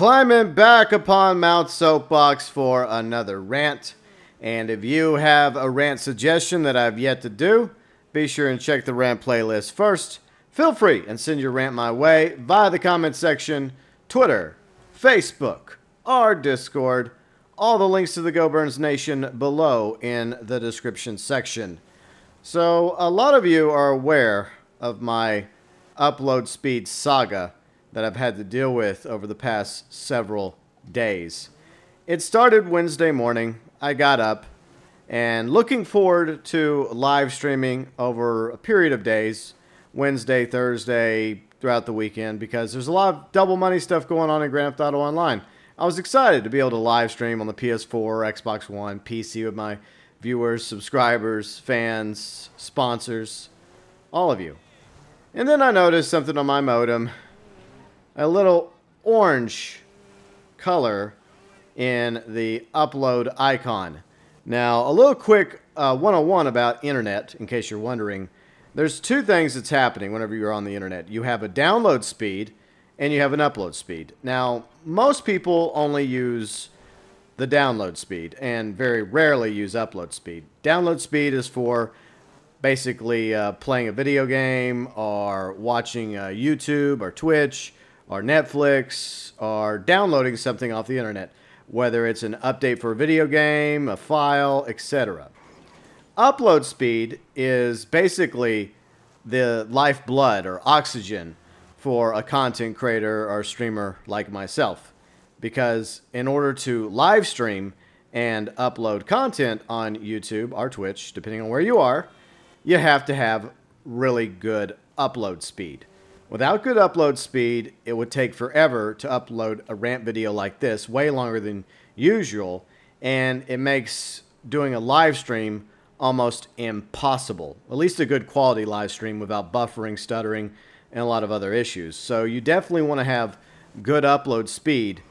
Climbing back upon Mount Soapbox for another rant. And if you have a rant suggestion that I've yet to do, be sure and check the rant playlist first. Feel free and send your rant my way via the comment section, Twitter, Facebook, or Discord. All the links to the GeauxBurns Nation below in the description section. So, a lot of you are aware of my upload speed saga that I've had to deal with over the past several days. It started Wednesday morning. I got up and looking forward to live streaming over a period of days, Wednesday, Thursday, throughout the weekend, because there's a lot of double money stuff going on in Grand Theft Auto Online. I was excited to be able to live stream on the PS4, Xbox One, PC with my viewers, subscribers, fans, sponsors, all of you. And then I noticed something on my modem, a little orange color in the upload icon. Now, a little quick 101 about internet, in case you're wondering. There's two things that's happening whenever you're on the internet. You have a download speed and you have an upload speed. Now, most people only use the download speed and very rarely use upload speed. Download speed is for basically playing a video game or watching YouTube or Twitch or Netflix or downloading something off the internet, whether it's an update for a video game, a file, etc. Upload speed is basically the lifeblood or oxygen for a content creator or streamer like myself. Because in order to live stream and upload content on YouTube or Twitch, depending on where you are, you have to have really good upload speed. Without good upload speed, it would take forever to upload a rant video like this, way longer than usual, and it makes doing a live stream almost impossible. At least a good quality live stream without buffering, stuttering, and a lot of other issues. So you definitely want to have good upload speed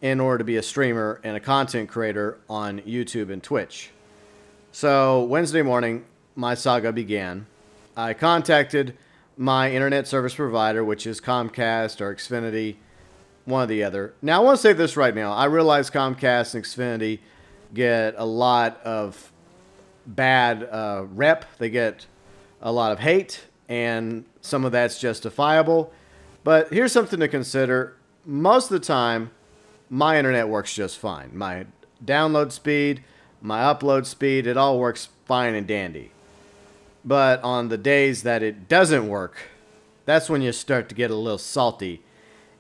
in order to be a streamer and a content creator on YouTube and Twitch. So Wednesday morning, my saga began. I contacted my internet service provider, which is Comcast or Xfinity, one or the other. Now, I want to say this right now. I realize Comcast and Xfinity get a lot of bad rep. They get a lot of hate, and some of that's justifiable. But here's something to consider. Most of the time, my internet works just fine. My download speed, my upload speed, it all works fine and dandy. But on the days that it doesn't work, that's when you start to get a little salty.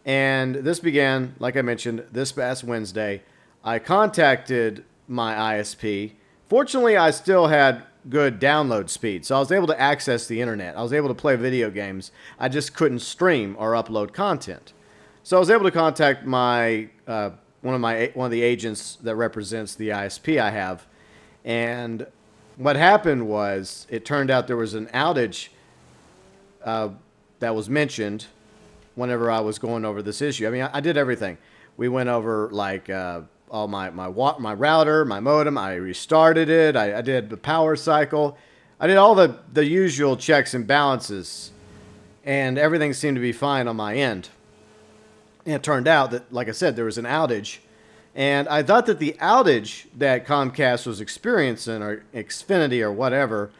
And this began, like I mentioned, this past Wednesday. I contacted my ISP. Fortunately, I still had good download speed, so I was able to access the internet. I was able to play video games. I just couldn't stream or upload content. So I was able to contact my one of the agents that represents the ISP I have, and what happened was, it turned out there was an outage that was mentioned whenever I was going over this issue. I mean, I did everything. We went over, like, all my router, my modem. I restarted it. I did the power cycle. I did all the usual checks and balances, and everything seemed to be fine on my end. And it turned out that, like I said, there was an outage. And I thought that the outage that Comcast was experiencing, or Xfinity or whatever,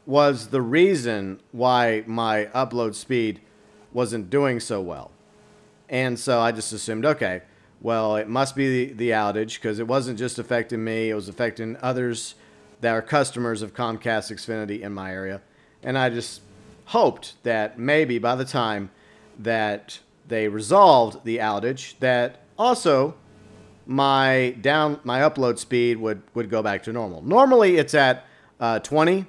was the reason why my upload speed wasn't doing so well. And so I just assumed, okay, well, it must be the outage, because it wasn't just affecting me, it was affecting others that are customers of Comcast Xfinity in my area. And I just hoped that maybe by the time that they resolved the outage, that also my upload speed would go back to normal. Normally it's at 20,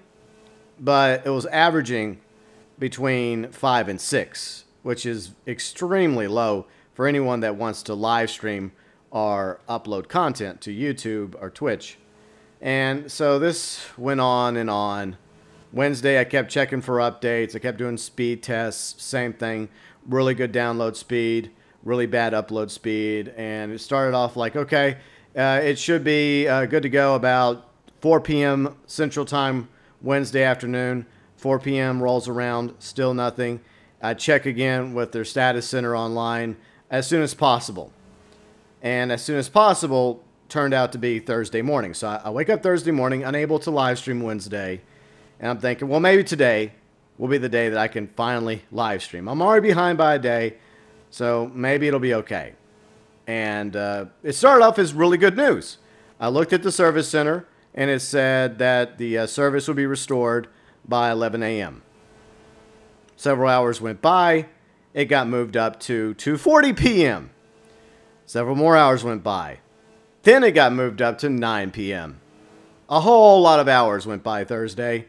but it was averaging between 5 and 6, which is extremely low for anyone that wants to live stream or upload content to YouTube or Twitch. And so this went on and on. Wednesday I kept checking for updates. I kept doing speed tests, same thing. Really good download speed, really bad upload speed, and it started off like, okay, it should be good to go about 4 p.m. Central Time Wednesday afternoon. 4 p.m. rolls around, still nothing. I check again with their status center online as soon as possible. And as soon as possible turned out to be Thursday morning. So I wake up Thursday morning, unable to live stream Wednesday. And I'm thinking, well, maybe today will be the day that I can finally live stream. I'm already behind by a day, so maybe it'll be okay. And it started off as really good news. I looked at the service center, and it said that the service would be restored by 11 a.m. Several hours went by. It got moved up to 2:40 p.m. Several more hours went by. Then it got moved up to 9 p.m. A whole lot of hours went by Thursday.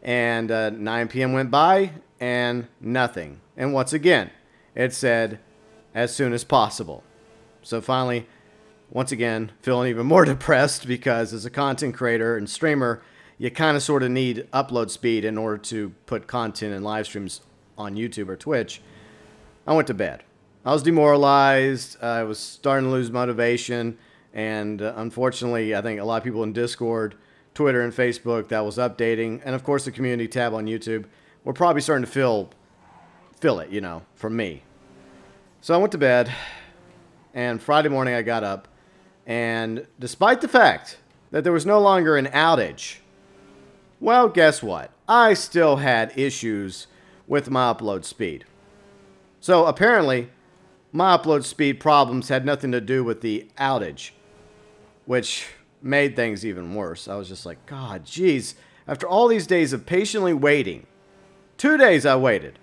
And 9 p.m. went by, and nothing. And once again, it said, as soon as possible. So finally, once again, feeling even more depressed because as a content creator and streamer, you kind of sort of need upload speed in order to put content and live streams on YouTube or Twitch. I went to bed. I was demoralized. I was starting to lose motivation. And unfortunately, I think a lot of people in Discord, Twitter, and Facebook that was updating, and of course the community tab on YouTube, were probably starting to feel it, you know, from me. So I went to bed, and Friday morning I got up, and despite the fact that there was no longer an outage, well, guess what? I still had issues with my upload speed. So apparently, my upload speed problems had nothing to do with the outage, which made things even worse. I was just like, God, geez. After all these days of patiently waiting, 2 days I waited,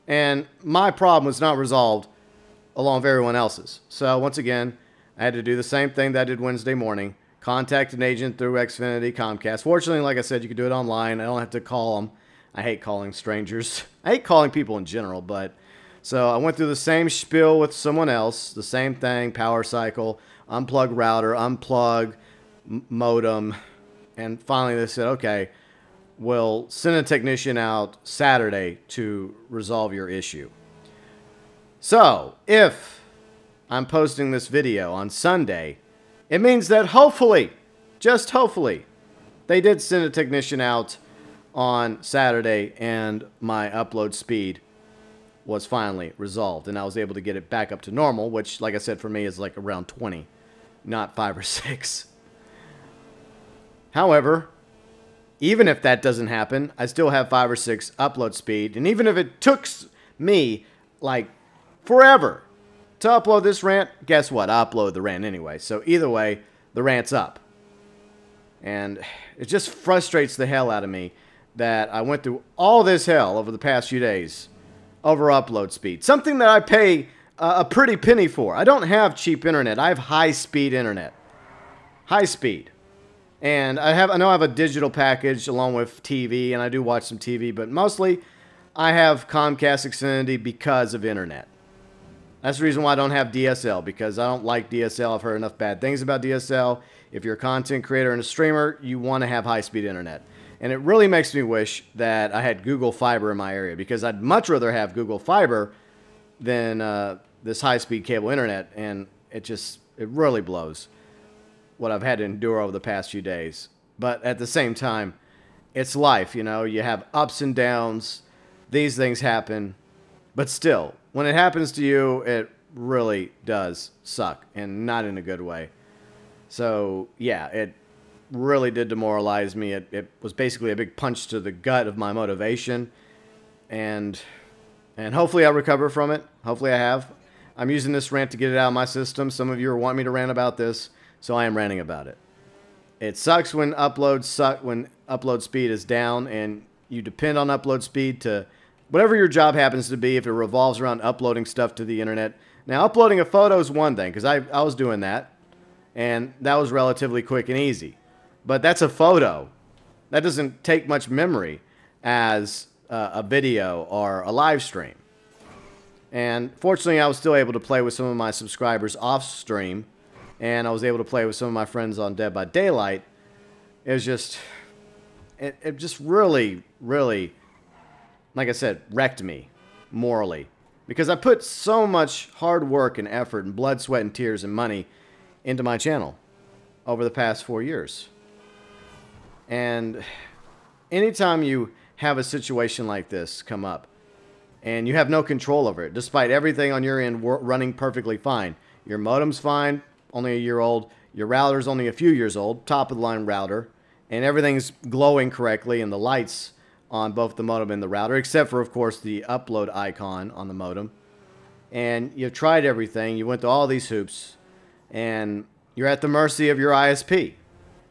and my problem was not resolved along with everyone else's. So once again, I had to do the same thing that I did Wednesday morning, contact an agent through Xfinity, Comcast. Fortunately, like I said, you can do it online. I don't have to call them. I hate calling strangers. I hate calling people in general, but... So I went through the same spiel with someone else, the same thing, power cycle, unplug router, unplug modem, and finally they said, okay, we'll send a technician out Saturday to resolve your issue. So if I'm posting this video on Sunday, it means that hopefully, just hopefully, they did send a technician out on Saturday and my upload speed was finally resolved, and I was able to get it back up to normal, which, like I said, for me is like around 20, not 5 or 6. However, even if that doesn't happen, I still have 5 or 6 upload speed, and even if it took me like forever to upload this rant, guess what? I upload the rant anyway, so either way, the rant's up. And it just frustrates the hell out of me that I went through all this hell over the past few days over upload speed. Something that I pay a pretty penny for. I don't have cheap internet. I have high-speed internet. High speed. And I know I have a digital package along with TV, and I do watch some TV, but mostly I have Comcast Xfinity because of internet. That's the reason why I don't have DSL, because I don't like DSL. I've heard enough bad things about DSL. If you're a content creator and a streamer, you want to have high-speed internet. And it really makes me wish that I had Google Fiber in my area, because I'd much rather have Google Fiber than this high-speed cable internet. And it really blows what I've had to endure over the past few days. But at the same time, it's life, you know. You have ups and downs. These things happen. But still, when it happens to you, it really does suck, and not in a good way. So, yeah, it really did demoralize me. It was basically a big punch to the gut of my motivation, and hopefully I recover from it. Hopefully I have. I'm using this rant to get it out of my system. Some of you are wanting me to rant about this, so I am ranting about it. It sucks when upload speed is down, and you depend on upload speed to whatever your job happens to be, if it revolves around uploading stuff to the internet. Now, uploading a photo is one thing, because I was doing that, and that was relatively quick and easy. But that's a photo. That doesn't take much memory as a video or a live stream. And fortunately, I was still able to play with some of my subscribers off stream, and I was able to play with some of my friends on Dead by Daylight. It was just, it just really, really, like I said, wrecked me morally. Because I put so much hard work and effort and blood, sweat, and tears and money into my channel over the past 4 years. And anytime you have a situation like this come up and you have no control over it, despite everything on your end running perfectly fine, Your modem's fine, only a year old. Your router's only a few years old, top of the line router. And everything's glowing correctly and the lights on both the modem and the router, except for, of course, the upload icon on the modem. And you've tried everything. You went to all these hoops. And you're at the mercy of your ISP.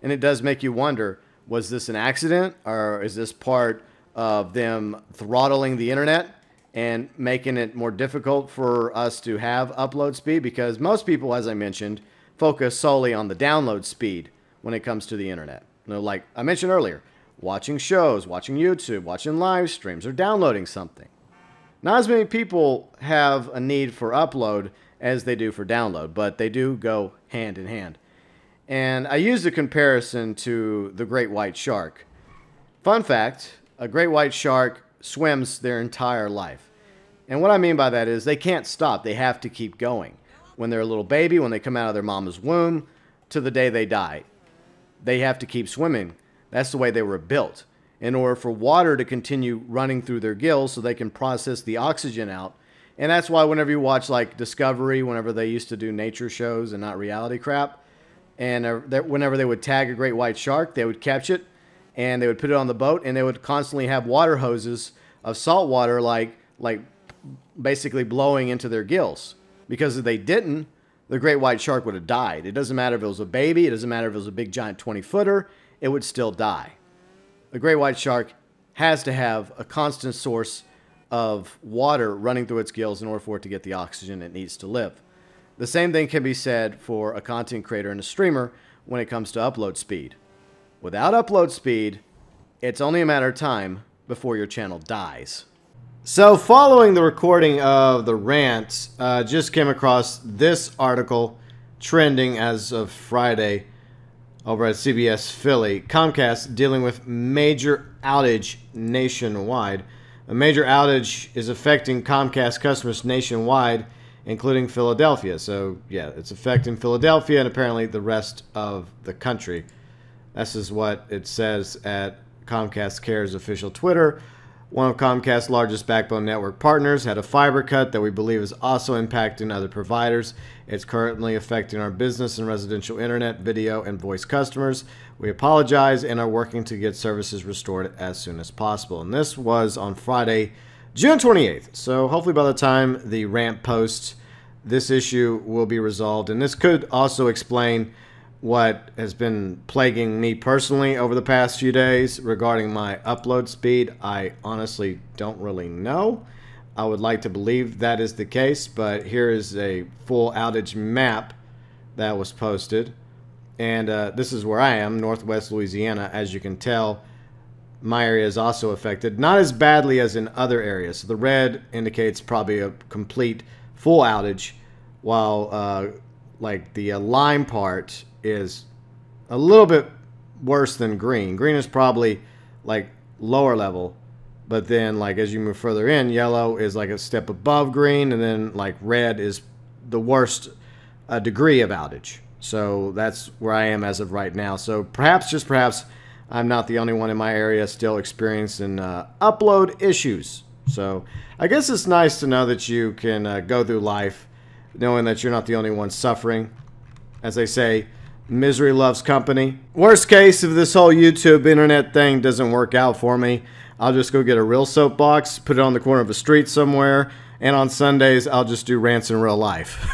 And it does make you wonder, was this an accident? Or is this part of them throttling the internet and making it more difficult for us to have upload speed? Because most people, as I mentioned, focus solely on the download speed when it comes to the internet. You know, like I mentioned earlier, watching shows, watching YouTube, watching live streams, or downloading something. Not as many people have a need for upload as they do for download, but they do go hand in hand. And I used a comparison to the great white shark. Fun fact, a great white shark swims their entire life. And what I mean by that is they can't stop. They have to keep going. When they're a little baby, when they come out of their mama's womb, to the day they die, they have to keep swimming. That's the way they were built. In order for water to continue running through their gills so they can process the oxygen out. And that's why whenever you watch like Discovery, whenever they used to do nature shows and not reality crap, and whenever they would tag a great white shark, they would catch it and they would put it on the boat and they would constantly have water hoses of salt water like basically blowing into their gills. Because if they didn't, the great white shark would have died. It doesn't matter if it was a baby, it doesn't matter if it was a big giant 20-footer, it would still die. The great white shark has to have a constant source of water running through its gills in order for it to get the oxygen it needs to live. The same thing can be said for a content creator and a streamer when it comes to upload speed. Without upload speed, it's only a matter of time before your channel dies. So following the recording of the rant, just came across this article trending as of Friday over at CBS Philly. Comcast dealing with major outage nationwide. A major outage is affecting Comcast customers nationwide, including Philadelphia. So, yeah, it's affecting Philadelphia and apparently the rest of the country. This is what it says at Comcast Care's official Twitter. One of Comcast's largest backbone network partners had a fiber cut that we believe is also impacting other providers. It's currently affecting our business and residential internet, video, and voice customers. We apologize and are working to get services restored as soon as possible. And this was on Friday, June 28th. So hopefully by the time the rant posts, this issue will be resolved. And this could also explain what has been plaguing me personally over the past few days regarding my upload speed. I honestly don't really know. I would like to believe that is the case, but here is a full outage map that was posted. And this is where I am, Northwest Louisiana. As you can tell, my area is also affected. Not as badly as in other areas. So the red indicates probably a complete full outage, while like the lime part is a little bit worse than green. Green is probably like lower level, but then like as you move further in, yellow is like a step above green, and then like red is the worst degree of outage. So that's where I am as of right now. So perhaps, just perhaps, I'm not the only one in my area still experiencing upload issues. So I guess it's nice to know that you can go through life knowing that you're not the only one suffering. As they say, misery loves company. Worst case, if this whole YouTube internet thing doesn't work out for me, I'll just go get a real soapbox, put it on the corner of a street somewhere, and on Sundays, I'll just do rants in real life.